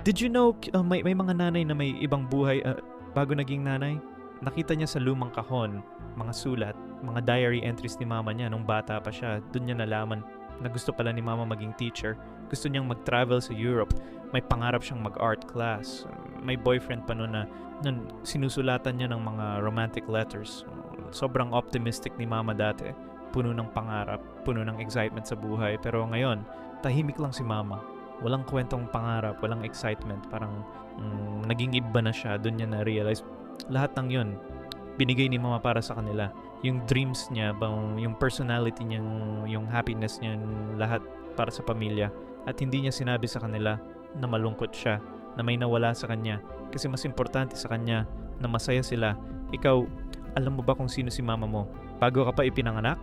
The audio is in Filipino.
Did you know may mga nanay na may ibang buhay bago naging nanay? Nakita niya sa lumang kahon, mga sulat, mga diary entries ni mama niya nung bata pa siya. Doon niya nalaman na gusto pala ni mama maging teacher. Gusto niyang mag-travel sa Europe. May pangarap siyang mag-art class. May boyfriend pa noon na sinusulatan niya ng mga romantic letters. Sobrang optimistic ni mama dati. Puno ng pangarap, puno ng excitement sa buhay. Pero ngayon, tahimik lang si mama. Walang kwentong pangarap, walang excitement. Parang naging iba na siya. Doon niya na-realize lahat ng yun binigay ni mama para sa kanila. Yung dreams niya, yung personality niya, yung happiness niya, lahat para sa pamilya. At hindi niya sinabi sa kanila na malungkot siya, na may nawala sa kanya. Kasi mas importante sa kanya na masaya sila. Ikaw, alam mo ba kung sino si mama mo? Bago ka pa ipinanganak,